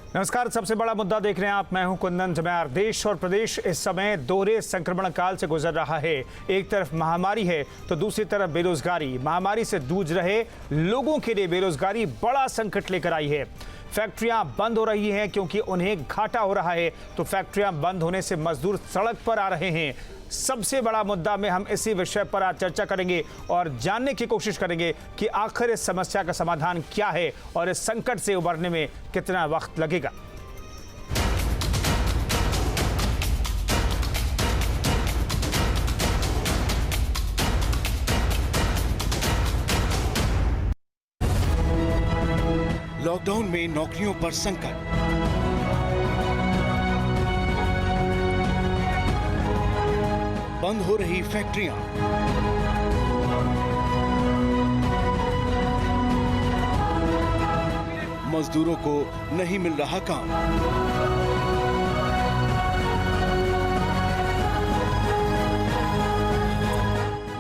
नमस्कार। सबसे बड़ा मुद्दा देख रहे हैं आप। मैं हूं कुंदन जमैर। देश और प्रदेश इस समय दोहरे संक्रमण काल से गुजर रहा है। एक तरफ महामारी है तो दूसरी तरफ बेरोजगारी। महामारी से जूझ रहे लोगों के लिए बेरोजगारी बड़ा संकट लेकर आई है। फैक्ट्रियां बंद हो रही हैं क्योंकि उन्हें घाटा हो रहा है, तो फैक्ट्रियां बंद होने से मजदूर सड़क पर आ रहे हैं। सबसे बड़ा मुद्दा में हम इसी विषय पर आज चर्चा करेंगे और जानने की कोशिश करेंगे कि आखिर इस समस्या का समाधान क्या है और इस संकट से उबरने में कितना वक्त लगेगा। लॉकडाउन में नौकरियों पर संकट। बंद हो रही फैक्ट्रियां। मजदूरों को नहीं मिल रहा काम।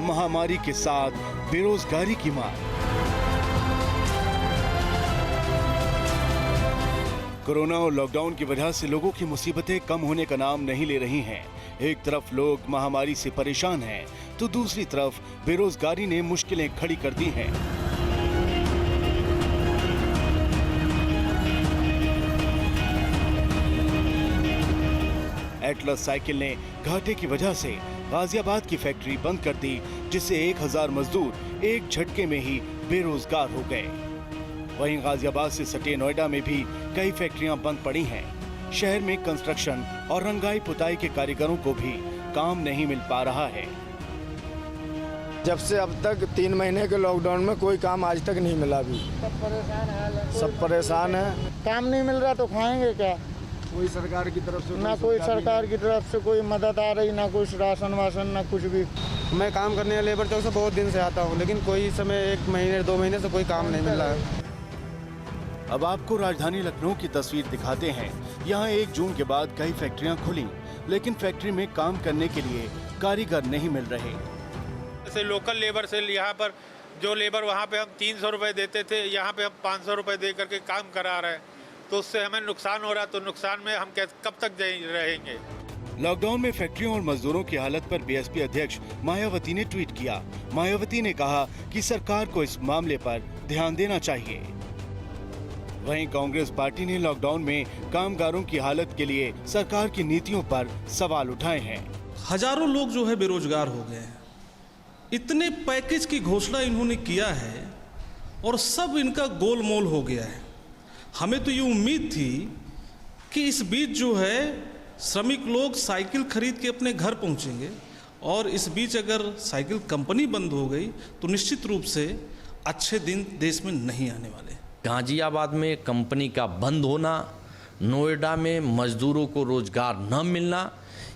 महामारी के साथ बेरोजगारी की मार। कोरोना और लॉकडाउन की वजह से लोगों की मुसीबतें कम होने का नाम नहीं ले रही हैं। एक तरफ लोग महामारी से परेशान हैं, तो दूसरी तरफ बेरोजगारी ने मुश्किलें खड़ी कर दी हैं। एटलस साइकिल ने घाटे की वजह से गाजियाबाद की फैक्ट्री बंद कर दी, जिससे 1000 मजदूर एक झटके में ही बेरोजगार हो गए। वहीं गाजियाबाद से सटे नोएडा में भी कई फैक्ट्रियां बंद पड़ी हैं। शहर में कंस्ट्रक्शन और रंगाई पुताई के कारीगरों को भी काम नहीं मिल पा रहा है। जब से अब तक 3 महीने के लॉकडाउन में कोई काम आज तक नहीं मिला। अभी सब परेशान है। काम नहीं मिल रहा तो खाएंगे क्या? कोई सरकार की तरफ से ना कोई सरकार की तरफ से कोई मदद आ रही, ना कुछ राशन वाशन, ना कुछ भी। मैं काम करने लेबर चौक से बहुत दिन से आता हूँ, लेकिन कोई समय 1 महीने 2 महीने से कोई काम नहीं मिल रहा है। अब आपको राजधानी लखनऊ की तस्वीर दिखाते हैं। यहाँ 1 जून के बाद कई फैक्ट्रियां खुली, लेकिन फैक्ट्री में काम करने के लिए कारीगर नहीं मिल रहे। जैसे लोकल लेबर से यहाँ पर जो लेबर वहाँ पे हम 300 रुपये देते थे, यहाँ पे हम 500 रुपये दे करके काम करा रहे हैं, तो उससे हमें नुकसान हो रहा है। तो नुकसान में हम कब तक रहेंगे। लॉकडाउन में फैक्ट्रियों और मजदूरों की हालत पर बीएसपी अध्यक्ष मायावती ने ट्वीट किया। मायावती ने कहा कि सरकार को इस मामले पर ध्यान देना चाहिए। वहीं कांग्रेस पार्टी ने लॉकडाउन में कामगारों की हालत के लिए सरकार की नीतियों पर सवाल उठाए हैं। हजारों लोग जो है बेरोजगार हो गए हैं। इतने पैकेज की घोषणा इन्होंने किया है और सब इनका गोलमोल हो गया है। हमें तो ये उम्मीद थी कि इस बीच जो है श्रमिक लोग साइकिल खरीद के अपने घर पहुंचेंगे, और इस बीच अगर साइकिल कंपनी बंद हो गई तो निश्चित रूप से अच्छे दिन देश में नहीं आने वाले। गाजियाबाद में कंपनी का बंद होना, नोएडा में मजदूरों को रोजगार न मिलना,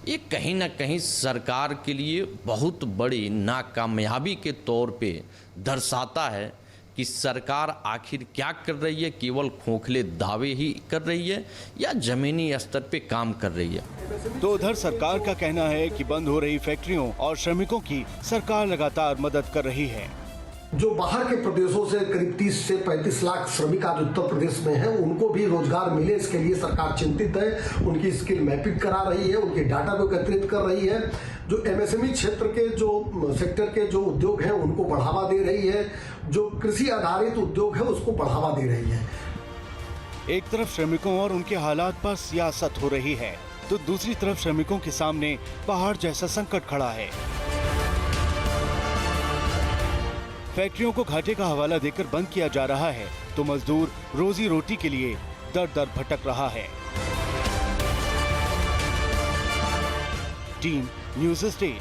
ये कहीं ना कहीं सरकार के लिए बहुत बड़ी नाकामयाबी के तौर पे दर्शाता है कि सरकार आखिर क्या कर रही है। केवल खोखले दावे ही कर रही है या जमीनी स्तर पे काम कर रही है। तो उधर सरकार का कहना है कि बंद हो रही फैक्ट्रियों और श्रमिकों की सरकार लगातार मदद कर रही है। जो बाहर के प्रदेशों से करीब 30 से 35 लाख श्रमिक आज उत्तर प्रदेश में हैं, उनको भी रोजगार मिले, इसके लिए सरकार चिंतित है। उनकी स्किल मैपिंग करा रही है, उनके डाटा को एकत्रित कर रही है। जो एमएसएमई क्षेत्र के जो सेक्टर के जो उद्योग हैं उनको बढ़ावा दे रही है। जो कृषि आधारित उद्योग है उसको बढ़ावा दे रही है। एक तरफ श्रमिकों और उनके हालात पर सियासत हो रही है, तो दूसरी तरफ श्रमिकों के सामने पहाड़ जैसा संकट खड़ा है। फैक्ट्रियों को घाटे का हवाला देकर बंद किया जा रहा है, तो मजदूर रोजी रोटी के लिए दर दर भटक रहा है। Team news state.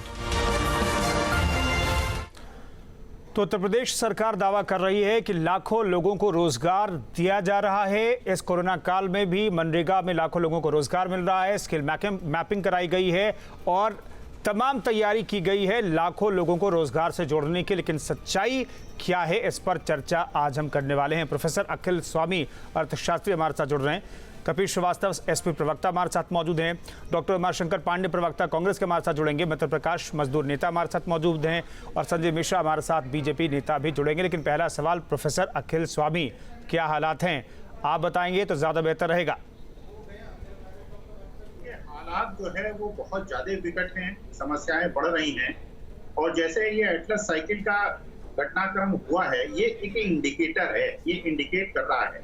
तो उत्तर प्रदेश सरकार दावा कर रही है कि लाखों लोगों को रोजगार दिया जा रहा है। इस कोरोना काल में भी मनरेगा में लाखों लोगों को रोजगार मिल रहा है। स्किल मैपिंग कराई गई है और तमाम तैयारी की गई है लाखों लोगों को रोजगार से जोड़ने की। लेकिन सच्चाई क्या है, इस पर चर्चा आज हम करने वाले हैं। प्रोफेसर अखिल स्वामी अर्थशास्त्री हमारे साथ जुड़ रहे हैं। कपिल श्रीवास्तव एसपी प्रवक्ता हमारे साथ मौजूद हैं। डॉक्टर उमाशंकर पांडे प्रवक्ता कांग्रेस के हमारे साथ जुड़ेंगे। मित्र प्रकाश मजदूर नेता हमारे साथ मौजूद हैं और संजय मिश्रा हमारे साथ बीजेपी नेता भी जुड़ेंगे। लेकिन पहला सवाल प्रोफेसर अखिल स्वामी, क्या हालात हैं आप बताएंगे तो ज़्यादा बेहतर रहेगा। हालात जो है वो बहुत ज्यादा विकट हैं, समस्याएं बढ़ रही हैं और जैसे ये एटलस साइकिल का घटनाक्रम हुआ है, ये एक इंडिकेटर है, ये इंडिकेट कर रहा है।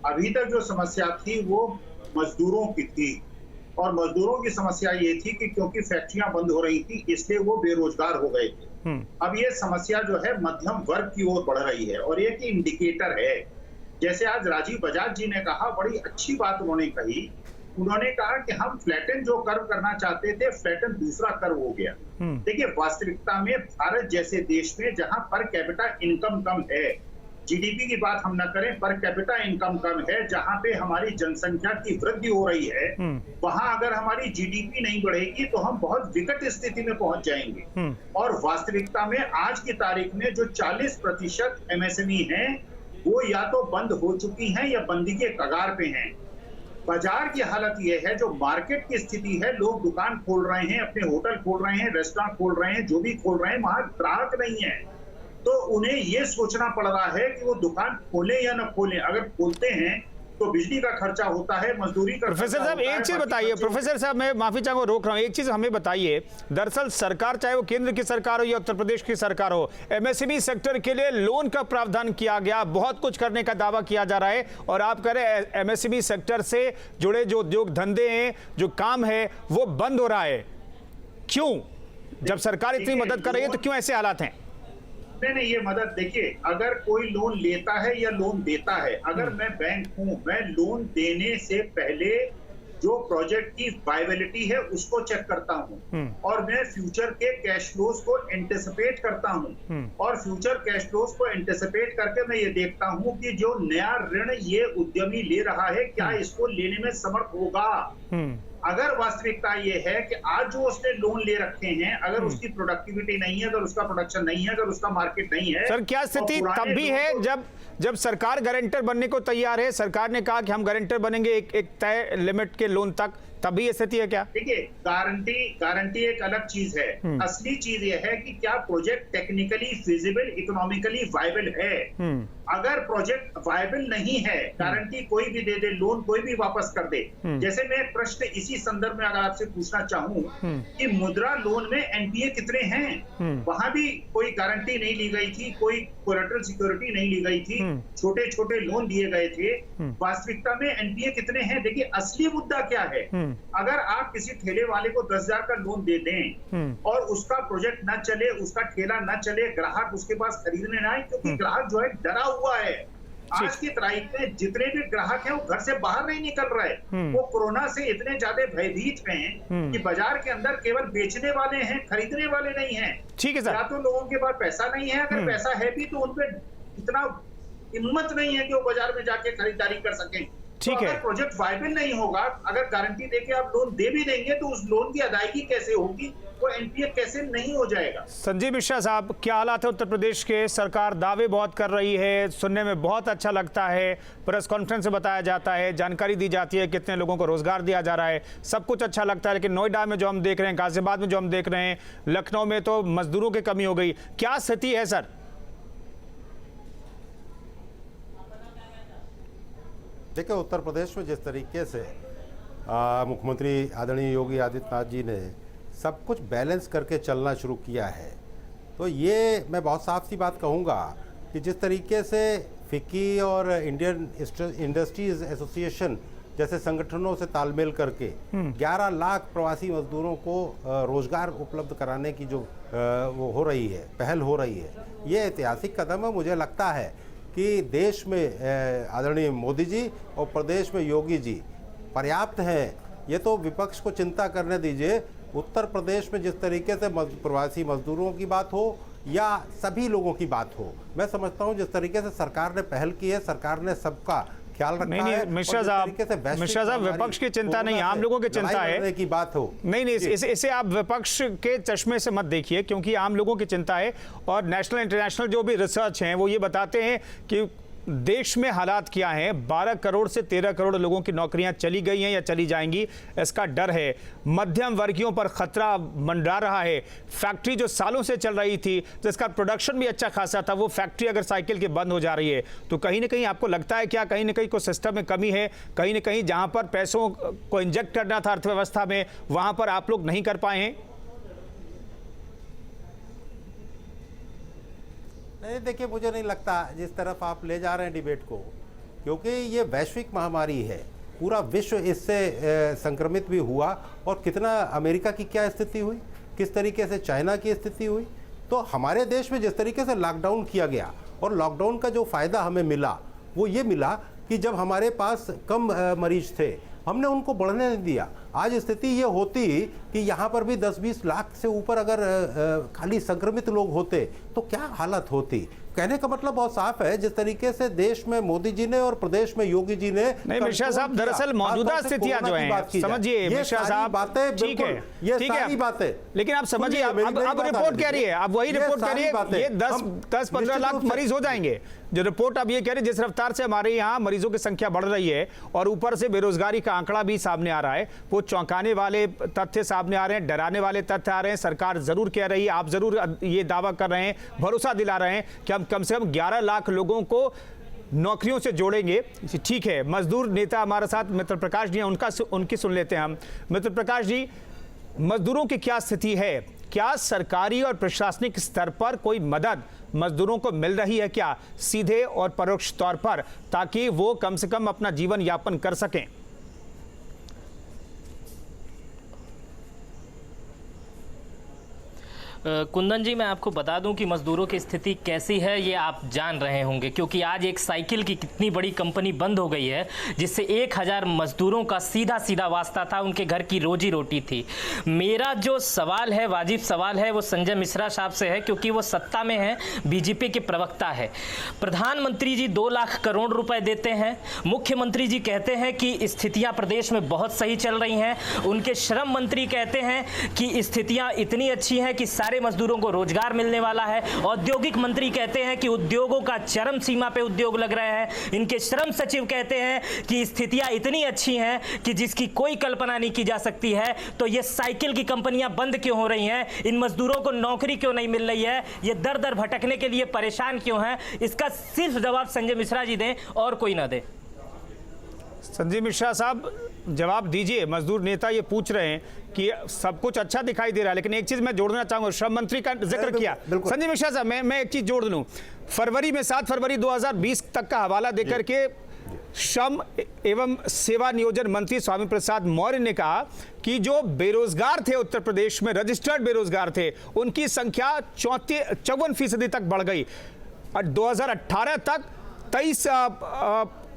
अभी तक जो समस्या थी वो मजदूरों की थी और मजदूरों की समस्या ये थी कि क्योंकि फैक्ट्रियां बंद हो रही थी इसलिए वो बेरोजगार हो गए थे। अब ये समस्या जो है मध्यम वर्ग की ओर बढ़ रही है और एक इंडिकेटर है। जैसे आज राजीव बजाज जी ने कहा, बड़ी अच्छी बात उन्होंने कही। उन्होंने कहा कि हम फ्लैटन जो कर्व करना चाहते थे, फ्लैटन दूसरा कर्व हो गया। देखिए, वास्तविकता में भारत जैसे देश में जहां पर कैपिटा इनकम कम है, जीडीपी की बात हम न करें, पर कैपिटा इनकम कम है, जहां पे हमारी जनसंख्या की वृद्धि हो रही है, वहां अगर हमारी जीडीपी नहीं बढ़ेगी तो हम बहुत विकट स्थिति में पहुंच जाएंगे। और वास्तविकता में आज की तारीख में जो 40% एमएसएमई हैं, वो या तो बंद हो चुकी हैं या बंदी के कगार पे हैं। बाजार की हालत यह है, जो मार्केट की स्थिति है, लोग दुकान खोल रहे हैं, अपने होटल खोल रहे हैं, रेस्टोरेंट खोल रहे हैं, जो भी खोल रहे हैं, वहां ग्राहक नहीं है, तो उन्हें यह सोचना पड़ रहा है कि वो दुकान खोलें या न खोलें। अगर खोलते हैं तो बिजली का खर्चा होता है, मजदूरी का। प्रोफेसर साहब एक चीज बताइए, प्रोफेसर साहब मैं माफी चाहूंगा, रोक रहा हूं, एक चीज हमें बताइए। दरअसल सरकार, चाहे वो केंद्र की सरकार हो या उत्तर प्रदेश की सरकार हो, एमएसएमई सेक्टर के लिए लोन का प्रावधान किया गया, बहुत कुछ करने का दावा किया जा रहा है और आप कह रहे हैं एमएसएमई सेक्टर से जुड़े जो उद्योग धंधे हैं, जो काम है, वो बंद हो रहा है। क्यों? जब सरकार इतनी मदद कर रही है तो क्यों ऐसे हालात हैं? नहीं, ये मदद देखिए, अगर कोई लोन लेता है या लोन देता है, अगर मैं बैंक हूं, मैं लोन देने से पहले जो प्रोजेक्ट की वायबिलिटी है उसको चेक करता हूं और मैं फ्यूचर के कैश फ्लोज को एंटिसिपेट करता हूं और फ्यूचर कैश फ्लोज को एंटिसिपेट करके मैं ये देखता हूं कि जो नया ऋण ये उद्यमी ले रहा है, क्या इसको लेने में समर्थ होगा। अगर वास्तविकता ये है कि आज जो उसने लोन ले रखे हैं, अगर उसकी प्रोडक्टिविटी नहीं है, अगर उसका प्रोडक्शन नहीं है, अगर उसका मार्केट नहीं है, सर क्या स्थिति तब भी है जब सरकार गारंटर बनने को तैयार है, सरकार ने कहा कि हम गारंटर बनेंगे एक तय लिमिट के लोन तक, तभी ये स्थिति है क्या? देखिए, गारंटी एक अलग चीज है। असली चीज ये है कि क्या project technically feasible, economically viable है। अगर प्रोजेक्ट वायबल नहीं है, गारंटी कोई भी दे दे, लोन कोई भी वापस कर दे। जैसे मैं एक प्रश्न इसी संदर्भ में अगर आपसे पूछना चाहूं कि मुद्रा लोन में एनपीए कितने हैं, वहां भी कोई गारंटी नहीं ली गई थी, कोई कोलैटरल सिक्योरिटी नहीं ली गई थी, छोटे छोटे लोन दिए गए थे। वास्तविकता में एनपीए कितने हैं? देखिए, असली मुद्दा क्या है। अगर आप किसी ठेले वाले को 10,000 का लोन दे दें और उसका प्रोजेक्ट ना चले, उसका ठेला ना चले, ग्राहक उसके पास खरीदने ना आए, क्योंकि ग्राहक जो है डरा हुआ है। आज की तारीख में जितने भी ग्राहक हैं वो घर से बाहर नहीं निकल रहे, वो कोरोना से इतने ज्यादा भयभीत हैं कि बाजार के अंदर केवल बेचने वाले हैं, खरीदने वाले नहीं हैं। ठीक है सर। या तो लोगों के पास पैसा नहीं है, अगर पैसा है भी तो उनपे इतना हिम्मत नहीं है कि वो बाजार में जाके खरीदारी कर सकें। ठीक है। अगर प्रोजेक्ट वायबल नहीं होगा, अगर गारंटी देके आप लोन दे भी देंगे तो उस लोन की अदायगी कैसे होगी, वो एनपीए कैसे नहीं हो जाएगा। संजीव मिश्रा साहब, क्या हालात है उत्तर प्रदेश के? सरकार दावे बहुत कर रही है, सुनने में बहुत अच्छा लगता है, प्रेस कॉन्फ्रेंस में बताया जाता है, जानकारी दी जाती है, कितने लोगों को रोजगार दिया जा रहा है, सब कुछ अच्छा लगता है, लेकिन नोएडा में जो हम देख रहे हैं, गाजियाबाद में जो हम देख रहे हैं, लखनऊ में तो मजदूरों की कमी हो गई। क्या स्थिति है सर? देखिए, उत्तर प्रदेश में जिस तरीके से मुख्यमंत्री आदरणीय योगी आदित्यनाथ जी ने सब कुछ बैलेंस करके चलना शुरू किया है, तो ये मैं बहुत साफ सी बात कहूँगा कि जिस तरीके से फिक्की और इंडियन इंडस्ट्रीज एसोसिएशन जैसे संगठनों से तालमेल करके 11 लाख प्रवासी मजदूरों को रोजगार उपलब्ध कराने की जो वो हो रही है, पहल हो रही है, ये ऐतिहासिक कदम है। मुझे लगता है कि देश में आदरणीय मोदी जी और प्रदेश में योगी जी पर्याप्त हैं। ये तो विपक्ष को चिंता करने दीजिए। उत्तर प्रदेश में जिस तरीके से प्रवासी मजदूरों की बात हो या सभी लोगों की बात हो, मैं समझता हूँ जिस तरीके से सरकार ने पहल की है, सरकार ने सबका ख्याल रखा है। नहीं, मिश्रा साहब, विपक्ष की चिंता नहीं, आम लोगों की चिंता है की बात हो। नहीं, इसे आप विपक्ष के चश्मे से मत देखिए, क्योंकि आम लोगों की चिंता है। और नेशनल इंटरनेशनल जो भी रिसर्च हैं वो ये बताते हैं कि देश में हालात क्या हैं? 12 करोड़ से 13 करोड़ लोगों की नौकरियां चली गई हैं या चली जाएंगी, इसका डर है। मध्यम वर्गीयों पर खतरा मंडरा रहा है। फैक्ट्री जो सालों से चल रही थी, जिसका प्रोडक्शन भी अच्छा खासा था, वो फैक्ट्री अगर साइकिल की बंद हो जा रही है तो कहीं ना कहीं आपको लगता है क्या कहीं ना कहीं कोई सिस्टम में कमी है? कहीं ना कहीं जहां पर पैसों को इंजेक्ट करना था अर्थव्यवस्था में, वहां पर आप लोग नहीं कर पाए हैं? नहीं, देखिए, मुझे नहीं लगता जिस तरफ आप ले जा रहे हैं डिबेट को, क्योंकि ये वैश्विक महामारी है, पूरा विश्व इससे संक्रमित भी हुआ। और कितना अमेरिका की क्या स्थिति हुई, किस तरीके से चाइना की स्थिति हुई। तो हमारे देश में जिस तरीके से लॉकडाउन किया गया, और लॉकडाउन का जो फ़ायदा हमें मिला वो ये मिला कि जब हमारे पास कम मरीज थे, हमने उनको बढ़ने नहीं दिया। आज स्थिति ये होती कि यहाँ पर भी 10-20 लाख से ऊपर अगर खाली संक्रमित लोग होते तो क्या हालत होती। कहने का मतलब बहुत साफ है, जिस तरीके से देश में मोदी जी ने और प्रदेश में योगी जी ने नहीं मिश्रा साहब, दरअसल मौजूदा स्थितियां जो हैं, समझिए मिश्रा साहब, बातें ठीक है, ये सारी बातें, लेकिन आप समझिए, अब रिपोर्ट कह रही है, अब वही रिपोर्ट कह रही है, ये 10-15 लाख मरीज हो जाएंगे। जो रिपोर्ट अब ये कह रही है, जिस रफ्तार से हमारे यहाँ मरीजों की संख्या बढ़ रही है और ऊपर से बेरोजगारी का आंकड़ा भी सामने आ रहा है, वो चौंकाने वाले तथ्य सामने आ रहे हैं, डराने वाले तथ्य आ रहे हैं। सरकार जरूर कह रही है, आप जरूर ये दावा कर रहे हैं, भरोसा दिला रहे हैं कि हम कम से कम 11 लाख लोगों को नौकरियों से जोड़ेंगे। ठीक है, मजदूर नेता हमारे साथ मित्र प्रकाश जी हैं, उनकी सुन लेते हैं हम। मित्र प्रकाश जी, मजदूरों की क्या स्थिति है? क्या सरकारी और प्रशासनिक स्तर पर कोई मदद मजदूरों को मिल रही है क्या, सीधे और परोक्ष तौर पर, ताकि वो कम से कम अपना जीवन यापन कर सकें? कुंदन जी, मैं आपको बता दूं कि मजदूरों की स्थिति कैसी है ये आप जान रहे होंगे, क्योंकि आज एक साइकिल की कितनी बड़ी कंपनी बंद हो गई है, जिससे 1000 मजदूरों का सीधा सीधा वास्ता था, उनके घर की रोजी रोटी थी। मेरा जो सवाल है, वाजिब सवाल है, वो संजय मिश्रा साहब से है, क्योंकि वो सत्ता में है, बीजेपी के प्रवक्ता है। प्रधानमंत्री जी 2 लाख करोड़ रुपए देते हैं, मुख्यमंत्री जी कहते हैं कि स्थितियां प्रदेश में बहुत सही चल रही हैं, उनके श्रम मंत्री कहते हैं कि स्थितियां इतनी अच्छी हैं कि सारे मजदूरों को रोजगार मिलने वाला है, औद्योगिक मंत्री कहते हैं कि उद्योगों का चरम सीमा पे उद्योग लग रहे हैं, इनके श्रम सचिव कहते हैं कि स्थितियां इतनी अच्छी हैं कि जिसकी कोई कल्पना नहीं की जा सकती है। तो ये साइकिल की कंपनियां बंद क्यों हो रही हैं, इन मजदूरों को नौकरी क्यों नहीं मिल रही है, ये दर दर भटकने के लिए परेशान क्यों हैं, इसका सिर्फ जवाब संजय मिश्रा जी दें और कोई ना दे। संजय मिश्रा साहब जवाब दीजिए। मजदूर नेता ये पूछ रहे हैं कि सब कुछ अच्छा दिखाई दे रहा है, लेकिन एक चीज मैं जोड़ना चाहूंगा, श्रम मंत्री का जिक्र किया संजय मिश्रा साहब, मैं एक चीज जोड़ लूं। फरवरी में 7 फरवरी 2020 तक का हवाला देकर के श्रम एवं सेवा नियोजन मंत्री स्वामी प्रसाद मौर्य ने कहा कि जो बेरोजगार थे उत्तर प्रदेश में, रजिस्टर्ड बेरोजगार थे, उनकी संख्या 54% तक बढ़ गई। और 2018 तक 23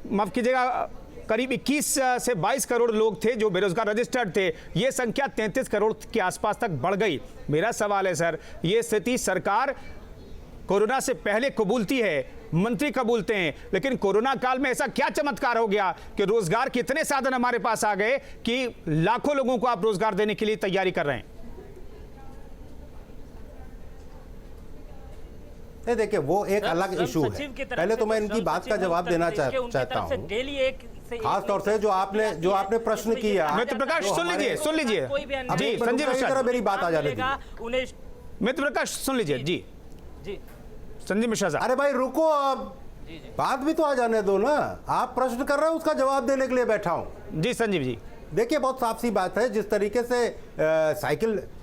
माफ कीजिएगा, करीब 21 से 22 करोड़ लोग थे जो बेरोजगार रजिस्टर्ड थे, ये संख्या 33 करोड़ के आसपास तक बढ़ गई। मेरा सवाल है सर, ये स्थिति सरकार कोरोना से पहले कबूलती है, मंत्री कबूलते हैं, लेकिन कोरोना काल में ऐसा क्या चमत्कार हो गया कि रोजगार के इतने साधन हमारे पास आ गए कि लाखों लोगों को आप रोजगार देने के लिए तैयारी कर रहे हैं? नहीं, देखिए, वो एक अलग इशू है। पहले तो मैं इनकी बात का जवाब देना चाहता हूँ, खास तौर से जो आपने प्रश्न किया। मित्र प्रकाश सुन लीजिए जी, संजय मिश्रा मेरी बात आ जाने दीजिए। मित्र प्रकाश सुन लीजिए जी संजय मिश्रा साहब। अरे भाई रुको, आप बात भी तो आ जाने दो ना, आप प्रश्न कर रहे हो, उसका जवाब देने के लिए बैठा हूं। जी संजीव जी, देखिए, बहुत साफ सी बात है, जिस तरीके से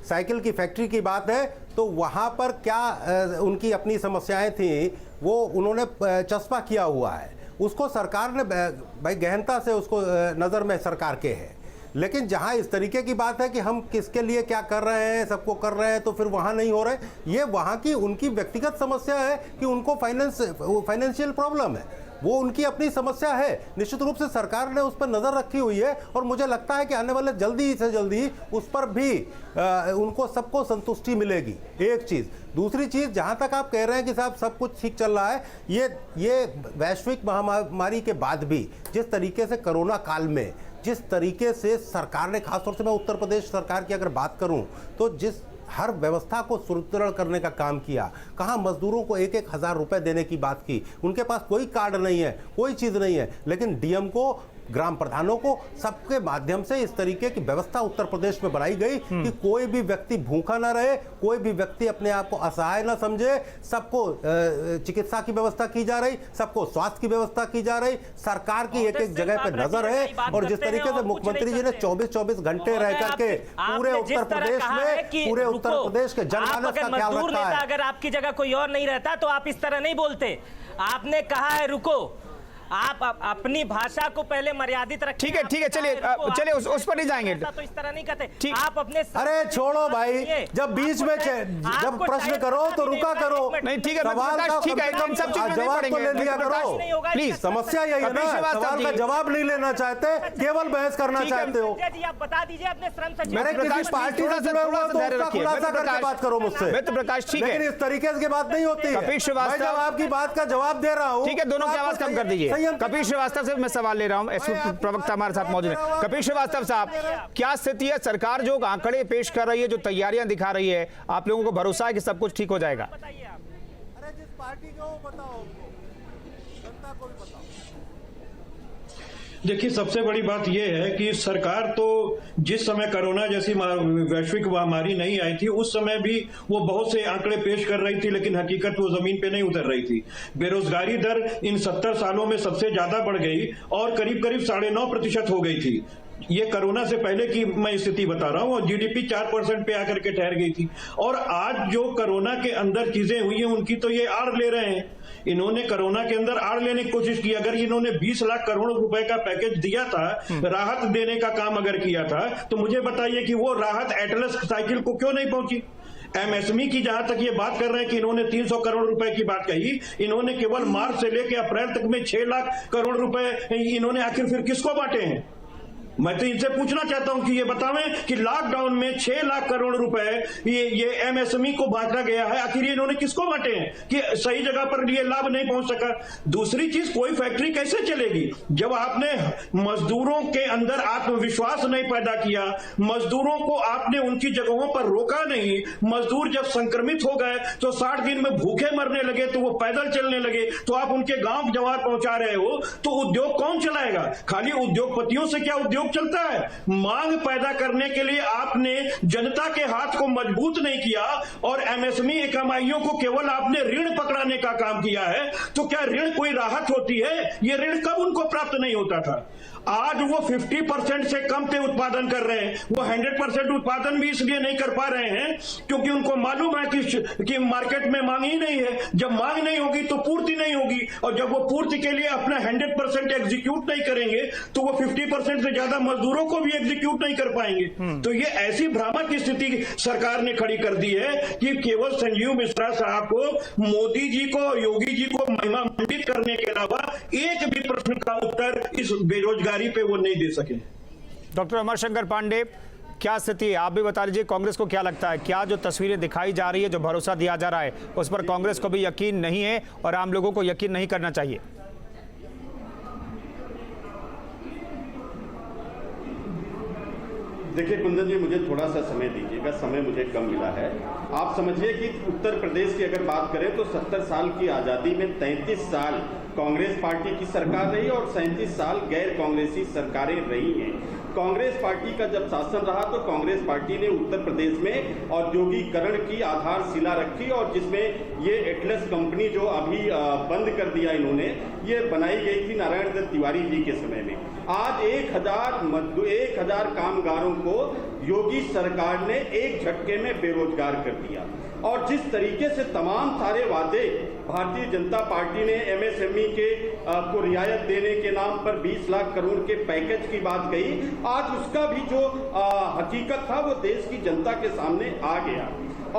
साइकिल की फैक्ट्री की बात है, तो वहां पर क्या उनकी अपनी समस्याएं थी, वो उन्होंने चस्पा किया हुआ है, उसको सरकार ने भाई गहनता से उसको नज़र में सरकार के है। लेकिन जहां इस तरीके की बात है कि हम किसके लिए क्या कर रहे हैं, सबको कर रहे हैं, तो फिर वहां नहीं हो रहे, ये वहां की उनकी व्यक्तिगत समस्या है कि उनको फाइनेंशियल प्रॉब्लम है, वो उनकी अपनी समस्या है। निश्चित रूप से सरकार ने उस पर नज़र रखी हुई है, और मुझे लगता है कि आने वाले जल्दी से जल्दी उस पर भी उनको सबको संतुष्टि मिलेगी। एक चीज़, दूसरी चीज़, जहाँ तक आप कह रहे हैं कि साहब सब कुछ ठीक चल रहा है, ये वैश्विक महामारी के बाद भी जिस तरीके से कोरोना काल में जिस तरीके से सरकार ने, खासतौर से मैं उत्तर प्रदेश सरकार की अगर बात करूं, तो जिस हर व्यवस्था को सुदृढ़ करने का काम किया। कहाँ मजदूरों को 1-1 हज़ार रुपए देने की बात की। उनके पास कोई कार्ड नहीं है, कोई चीज़ नहीं है, लेकिन डीएम को, ग्राम प्रधानों को, सबके माध्यम से इस तरीके की व्यवस्था उत्तर प्रदेश में बनाई गई कि कोई भी व्यक्ति भूखा ना रहे, कोई भी व्यक्ति अपने आप को असहाय ना समझे। सबको चिकित्सा की व्यवस्था की जा रही, सबको स्वास्थ्य की व्यवस्था की जा रही। सरकार की एक-एक जगह पे नजर है। और जिस तरीके से मुख्यमंत्री जी ने 24-24 घंटे रह करके पूरे उत्तर प्रदेश के जनमानस का ख्याल रखा है। अगर आपकी जगह कोई और नहीं रहता तो आप इस तरह नहीं बोलते। आपने कहा है रुको, आप अपनी भाषा को पहले मर्यादित रखें। ठीक है, चलिए उस पर नहीं जाएंगे। तो इस तरह नहीं कहते आप अपने। अरे छोड़ो भाई, जब बीच में जब प्रश्न करो तो रुका करो। नहीं ठीक है, ठीक है, हम सब चीज जवाब तो ले लिया करो प्लीज। समस्या यही है ना, सवाल का जवाब नहीं लेना चाहते, केवल बहस करना चाहते हो। आप बता दीजिए अपने श्रम सचिव। मैंने किसी पार्टी से जुड़ा हुआ तो उसका खुलासा करके बात करो मुझसे। मैं तो प्रकाश ठीक है, लेकिन इस तरीके से बात नहीं होती है। कपिल श्रीवास्तव, मैं जब आपकी बात का जवाब दे रहा हूँ। ठीक है, दोनों की आवाज कम कर दीजिए। कपिल श्रीवास्तव से मैं सवाल ले रहा हूं, एसपी प्रवक्ता हमारे साथ मौजूद है। कपिल श्रीवास्तव साहब, क्या स्थिति है? सरकार जो आंकड़े पेश कर रही है, जो तैयारियां दिखा रही है, आप लोगों को भरोसा है कि सब कुछ ठीक हो जाएगा? अरे जिस पार्टी का वो बताओ, जनता को भी बताओ। देखिए, सबसे बड़ी बात यह है कि सरकार तो जिस समय कोरोना जैसी वैश्विक महामारी नहीं आई थी, उस समय भी वो बहुत से आंकड़े पेश कर रही थी, लेकिन हकीकत वो जमीन पे नहीं उतर रही थी। बेरोजगारी दर इन 70 सालों में सबसे ज्यादा बढ़ गई और करीब 9.5% हो गई थी। ये कोरोना से पहले की मैं स्थिति बता रहा हूं। और जीडीपी 4% पे आकर के ठहर गई थी। और आज जो कोरोना के अंदर चीजें हुई हैं, उनकी तो ये आड़ ले रहे हैं। इन्होंने कोरोना के अंदर आड़ लेने की कोशिश की। अगर इन्होंने 20 लाख करोड़ रुपए का पैकेज दिया था, राहत देने का काम अगर किया था, तो मुझे बताइए कि वो राहत एटलस साइकिल को क्यों नहीं पहुंची? एमएसएमई की जहां तक ये बात कर रहे हैं कि इन्होंने 300 करोड़ रुपए की बात कही, इन्होंने केवल मार्च से लेकर अप्रैल तक में 6 लाख करोड़ रुपए इन्होंने आखिर फिर किसको बांटे हैं? मैं तो इनसे पूछना चाहता हूं कि ये बतावें कि लॉकडाउन में 6 लाख करोड़ रुपए ये एमएसएमई को बांटा गया है, आखिर ये इन्होंने किसको बांटे हैं कि सही जगह पर ये लाभ नहीं पहुंच सका? दूसरी चीज, कोई फैक्ट्री कैसे चलेगी जब आपने मजदूरों के अंदर आत्मविश्वास नहीं पैदा किया, मजदूरों को आपने उनकी जगहों पर रोका नहीं। मजदूर जब संक्रमित हो गए तो 60 दिन में भूखे मरने लगे, तो वो पैदल चलने लगे, तो आप उनके गांव जवाब पहुंचा रहे हो, तो उद्योग कौन चलाएगा? खाली उद्योगपतियों से क्या उद्योग चलता है? मांग पैदा करने के लिए आपने जनता के हाथ को मजबूत नहीं किया और एमएसएमई इकाइयों को केवल आपने ऋण पकड़ाने का काम किया है। तो क्या ऋण कोई राहत होती है? ये ऋण कब उनको प्राप्त नहीं होता था? आज वो 50% से कम पे उत्पादन कर रहे हैं। वो 100% उत्पादन भी इसलिए नहीं कर पा रहे हैं क्योंकि उनको मालूम है कि मार्केट में मांग ही नहीं है। जब मांग नहीं होगी तो पूर्ति नहीं होगी, और जब वो पूर्ति के लिए अपना 100% एग्जीक्यूट नहीं करेंगे तो वो 50% से ज्यादा मजदूरों को भी एग्जीक्यूट नहीं कर पाएंगे। तो ये ऐसी भ्रामक स्थिति सरकार ने खड़ी कर दी है कि केवल संजीव मिश्रा साहब को, मोदी जी को, योगी जी को महिमा मंडित करने के अलावा एक भी प्रश्न का उत्तर इस बेरोजगारी पे वो नहीं दे सके। डॉक्टर अमर शंकर पांडे, क्या स्थिति है? आप भी बता दीजिए, कांग्रेस को क्या लगता है? क्या जो तस्वीरें दिखाई जा रही है, जो भरोसा दिया जा रहा है, उस पर कांग्रेस को भी यकीन नहीं है और आम लोगों को यकीन नहीं करना चाहिए? देखिए कुंदन जी, मुझे थोड़ा सा समय दीजिएगा, समय मुझे कम मिला है। आप समझिए कि उत्तर प्रदेश की अगर बात करें तो 70 साल की आज़ादी में 33 साल कांग्रेस पार्टी की सरकार रही और 37 साल गैर कांग्रेसी सरकारें रही हैं। कांग्रेस पार्टी का जब शासन रहा तो कांग्रेस पार्टी ने उत्तर प्रदेश में औद्योगिकरण की आधारशिला रखी और जिसमें ये एटलस कंपनी जो अभी बंद कर दिया इन्होंने, ये बनाई गई थी नारायण दत्त तिवारी जी के समय में। आज 1000 कामगारों को योगी सरकार ने एक झटके में बेरोजगार कर दिया। और जिस तरीके से तमाम सारे वादे भारतीय जनता पार्टी ने एमएसएमई को रियायत देने के नाम पर 20 लाख करोड़ के पैकेज की बात कही, आज उसका भी जो हकीकत था वो देश की जनता के सामने आ गया।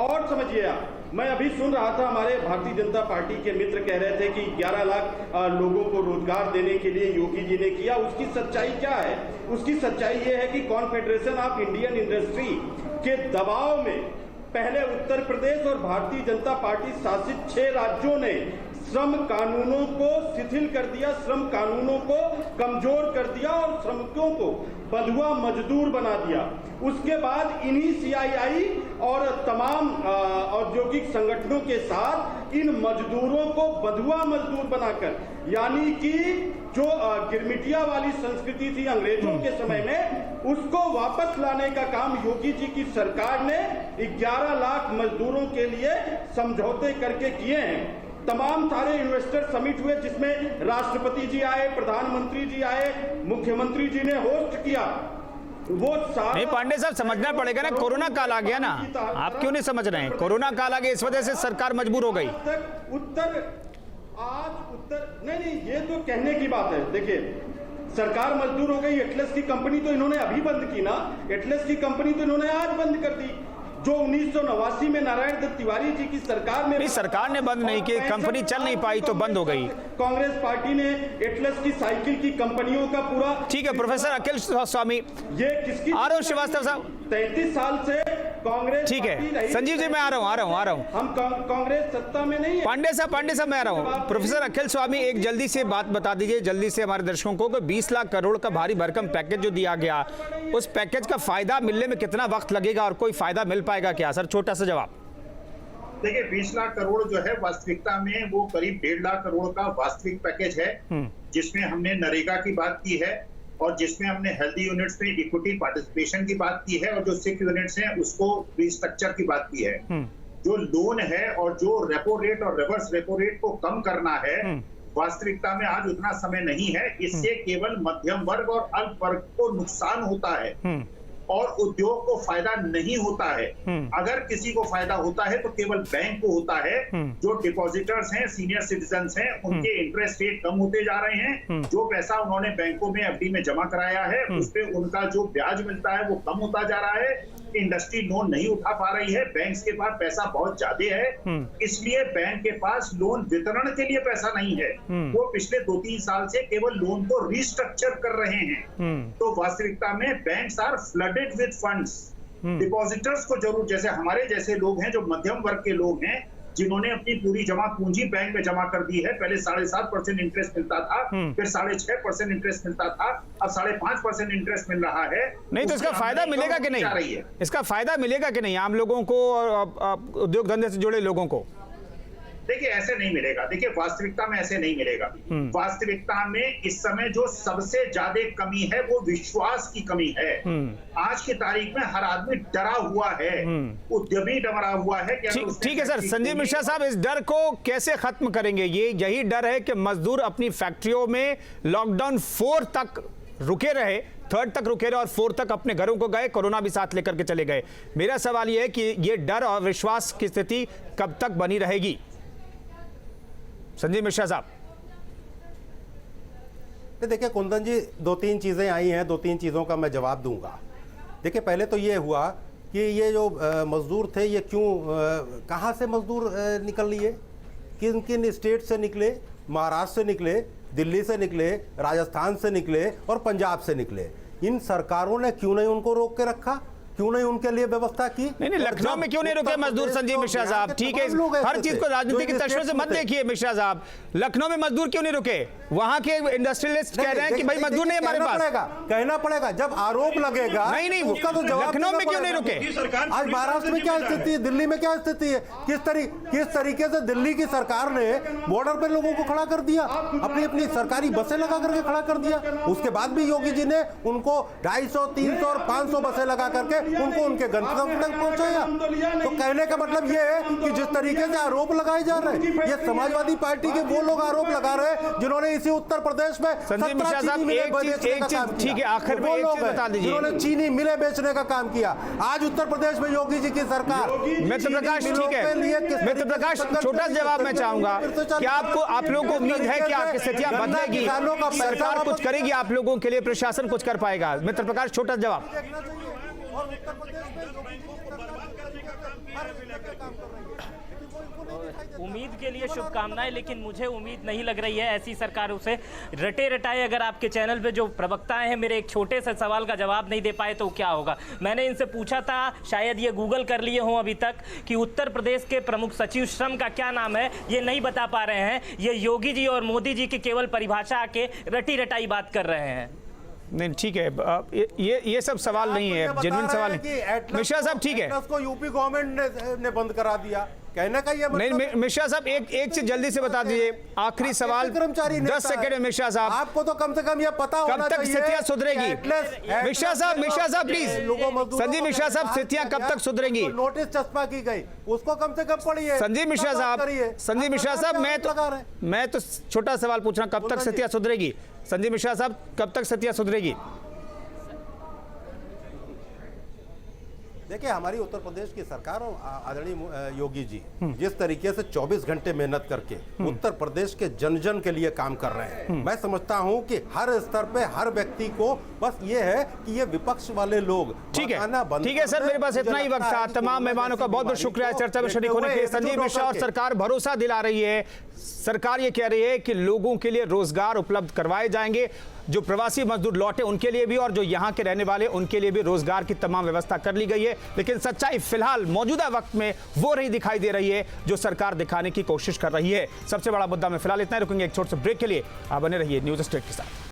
और समझिए आप, मैं अभी सुन रहा था हमारे भारतीय जनता पार्टी के मित्र कह रहे थे कि 11 लाख लोगों को रोजगार देने के लिए योगी जी ने किया। उसकी सच्चाई क्या है? उसकी सच्चाई ये है कि कॉन्फेडरेशन ऑफ इंडियन इंडस्ट्री के दबाव में पहले उत्तर प्रदेश और भारतीय जनता पार्टी शासित 6 राज्यों ने श्रम कानूनों को शिथिल कर दिया, श्रम कानूनों को कमजोर कर दिया और श्रमिकों को बंधुआ मजदूर बना दिया। उसके बाद इन्हीं सीआईआई और तमाम औद्योगिक संगठनों के साथ इन मजदूरों को बंधुआ मजदूर बनाकर, यानी कि जो गिरमिटिया वाली संस्कृति थी अंग्रेजों के समय में, उसको वापस लाने का काम योगी जी की सरकार ने 11 लाख मजदूरों के लिए समझौते करके किए हैं। तमाम सारे इन्वेस्टर समिट हुए जिसमें राष्ट्रपति जी आए, प्रधानमंत्री जी आए, मुख्यमंत्री जी ने होस्ट किया। वो नहीं पांडे साहब, समझना पड़ेगा ना, कोरोना काल आ गया ना, आप क्यों नहीं समझ रहे हैं? कोरोना काल आ गया, इस वजह से सरकार मजबूर हो गई। नहीं, ये तो कहने की बात है। देखिए, सरकार मजदूर हो गई, एटलस की कंपनी तो इन्होंने अभी बंद की ना, एटलस की कंपनी तो इन्होंने आज बंद कर दी, जो 1989 में नारायण दत्त तिवारी जी की सरकार में। नहीं, सरकार ने बंद नहीं की, कंपनी चल नहीं पाई तो बंद हो गई। कांग्रेस पार्टी ने एटलस की साइकिल की कंपनियों का पूरा। ठीक है प्रोफेसर अखिल स्वामी, ये किसकी? आ रहा हूं श्रीवास्तव साहब। 33 साल से कांग्रेस। ठीक है संजीव जी, मैं आ रहा हूं। हम कांग्रेस सत्ता में नहीं है। पांडे साहब मैं आ रहा हूं। प्रोफेसर अखिल स्वामी, एक जल्दी से बात बता दीजिए जल्दी से हमारे दर्शकों को कि 20 लाख करोड़ का भारी भरकम पैकेज जो दिया गया, उस पैकेज का फायदा मिलने में कितना वक्त लगेगा और कोई फायदा मिल पाएगा क्या? सर छोटा सा जवाब। देखिए 20 लाख करोड़ जो है वास्तविकता में वो करीब 1.5 लाख करोड़ का वास्तविक पैकेज है, जिसमें हमने नरेगा की बात की है और जिसमें हमने हेल्दी यूनिट्स में इक्विटी पार्टिसिपेशन की बात की है और जो सिक यूनिट्स हैं उसको रिस्ट्रक्चर की बात की है। जो लोन है और जो रेपो रेट और रिवर्स रेपो रेट को कम करना है, वास्तविकता में आज उतना समय नहीं है। इससे केवल मध्यम वर्ग और अल्प वर्ग को नुकसान होता है और उद्योग को फायदा नहीं होता है। अगर किसी को फायदा होता है तो केवल बैंक को होता है। जो डिपॉजिटर्स हैं, सीनियर सिटीजन्स हैं, उनके इंटरेस्ट रेट कम होते जा रहे हैं। जो पैसा उन्होंने बैंकों में एफडी में जमा कराया है उस पे उनका जो ब्याज मिलता है वो कम होता जा रहा है। इंडस्ट्री लोन नहीं उठा पा रही है, बैंक के पास पैसा बहुत ज्यादा है, इसलिए बैंक के पास लोन वितरण के लिए पैसा नहीं है। वो पिछले 2-3 साल से केवल लोन को रिस्ट्रक्चर कर रहे हैं। तो वास्तविकता में banks are flooded with funds. Depositors को जरूर, जैसे हमारे जैसे लोग हैं जो मध्यम वर्ग के लोग हैं, जिन्होंने अपनी पूरी जमा पूंजी बैंक में जमा कर दी है, पहले 7.5% इंटरेस्ट मिलता था, फिर 6.5% इंटरेस्ट मिलता था, अब 5.5% इंटरेस्ट मिल रहा है। नहीं तो इसका फायदा मिलेगा कि नहीं? इसका फायदा मिलेगा कि नहीं आम लोगों को और उद्योग धंधे से जुड़े लोगों को? देखिए ऐसे नहीं मिलेगा। देखिए वास्तविकता में ऐसे नहीं मिलेगा। वास्तविकता में इस समय जो सबसे ज्यादा कमी है वो विश्वास की कमी है। आज की तारीख में हर आदमी डरा हुआ है, उद्यमी डरा हुआ है। ठीक है सर, संजीव मिश्रा साहब, इस डर को कैसे खत्म करेंगे? यही डर है कि मजदूर अपनी फैक्ट्रियों में लॉकडाउन 4 तक रुके रहे, 3rd तक रुके रहे और 4 तक अपने घरों को गए, कोरोना भी साथ लेकर के चले गए। मेरा सवाल यह है कि ये डर और विश्वास की स्थिति कब तक बनी रहेगी? संजीव मिश्रा साहब। देखिए कुंदन जी, 2-3 चीज़ें आई हैं, 2-3 चीज़ों का मैं जवाब दूंगा। देखिए पहले तो ये हुआ कि ये जो मज़दूर थे, ये क्यों, कहाँ से मज़दूर निकल लिए, किन किन स्टेट से निकले? महाराष्ट्र से निकले, दिल्ली से निकले, राजस्थान से निकले और पंजाब से निकले। इन सरकारों ने क्यों नहीं उनको रोक के रखा? क्यों नहीं उनके लिए व्यवस्था की? नहीं, लखनऊ में क्यों नहीं रुके मजदूर? संजीव मिश्रा साहब, ठीक है, हर चीज को राजनीति के तशवीर से मत देखिए मिश्रा साहब। लखनऊ में मजदूर क्यों नहीं रुके? वहां के इंडस्ट्रियलिस्ट कह रहे हैं कि भाई मजदूर नहीं हमारे पास। कहना पड़ेगा जब आरोप लगेगा। नहीं, उसका तो जवाब लखनऊ में क्यों नहीं रुके? आज महाराष्ट्र में क्या स्थिति है, दिल्ली में क्या स्थिति है? किस तरीके से दिल्ली की सरकार ने बॉर्डर पे लोगों को खड़ा कर दिया, अपनी अपनी सरकारी बसें लगा करके खड़ा कर दिया। उसके बाद भी योगी जी ने उनको 250, 300 और 500 बसें लगा करके उनको उनके गंतव्य तक पहुंचाया। तो कहने का मतलब ये है कि जिस तरीके से आरोप लगाए जा रहे हैं, ये समाजवादी पार्टी के वो लोग आरोप लगा रहे हैं जिन्होंने इसी उत्तर प्रदेश में संजीव मिश्रा साहब एक चीज ठीक है, आखिर में एक चीज बता दीजिए, जिन्होंने चीनी मिलें बेचने का काम किया। आज उत्तर प्रदेश में योगी जी की सरकार। मित्र प्रकाश, ठीक है मित्र प्रकाश, छोटा जवाब मैं चाहूंगा कि आप लोगों को उम्मीद है कि आपकी स्थितियां बदलेगी, सरकार कुछ करेगी आप लोगों के लिए, प्रशासन कुछ कर पाएगा? मित्र प्रकाश, छोटा जवाब। और उत्तर प्रदेश में योगी जी की सरकार बर्बाद करने का काम कर रही है, लेकिन वो इनको नहीं दिखाई देता। उम्मीद के लिए शुभकामनाएं, लेकिन मुझे उम्मीद नहीं लग रही है ऐसी सरकारों से। रटे रटाए अगर आपके चैनल पे जो प्रवक्ताएं हैं मेरे एक छोटे से सवाल का जवाब नहीं दे पाए तो क्या होगा। मैंने इनसे पूछा था, शायद ये गूगल कर लिए हों अभी तक, कि उत्तर प्रदेश के प्रमुख सचिव श्रम का क्या नाम है, ये नहीं बता पा रहे हैं। ये योगी जी और मोदी जी की केवल परिभाषा के रटी रटाई बात कर रहे हैं। नहीं ठीक है, ये सब सवाल नहीं है, जेन्युइन सवाल है। मिश्रा साहब ठीक है, उसको यूपी गवर्नमेंट ने बंद करा दिया, कहने का ये मतलब नहीं। मिश्रा साहब एक चीज जल्दी से बता दीजिए, आखिरी सवाल 10 सेकंड में। मिश्रा साहब आपको तो कम से कम ये पता होना कब तक स्थितियां सुधरेगी? मिश्रा साहब प्लीज, संजीव मिश्रा साहब, स्थितियां कब तक सुधरेंगी? नोटिस चस्पा की गई, उसको कम से कम पढ़िए। संजीव मिश्रा साहब, मैं तो छोटा सवाल पूछ रहा हूं, कब तक स्थितियां सुधरेगी? संजीव मिश्रा साहब, कब तक स्थितियां सुधरेगी? देखिए, हमारी उत्तर प्रदेश की सरकार और आदरणीय योगी जी जिस तरीके से 24 घंटे मेहनत करके उत्तर प्रदेश के जन जन के लिए काम कर रहे हैं, मैं समझता हूं कि हर स्तर पे हर व्यक्ति को बस ये है कि ये विपक्ष वाले लोग ठीक है सर, मेरे पास इतना ही वक्त था। तमाम मेहमानों का बहुत बहुत शुक्रिया चर्चा में शरीक होने के लिए। संजीव मिश्रा और सरकार भरोसा दिला रही है, सरकार ये कह रही है कि लोगों के लिए रोजगार उपलब्ध करवाए जाएंगे, जो प्रवासी मजदूर लौटे उनके लिए भी और जो यहां के रहने वाले उनके लिए भी रोजगार की तमाम व्यवस्था कर ली गई है। लेकिन सच्चाई फिलहाल मौजूदा वक्त में वो नहीं दिखाई दे रही है जो सरकार दिखाने की कोशिश कर रही है। सबसे बड़ा मुद्दा में फिलहाल इतना ही, रुकेंगे एक छोटे से ब्रेक के लिए। आप बने रहिए न्यूज़ स्टेट के साथ।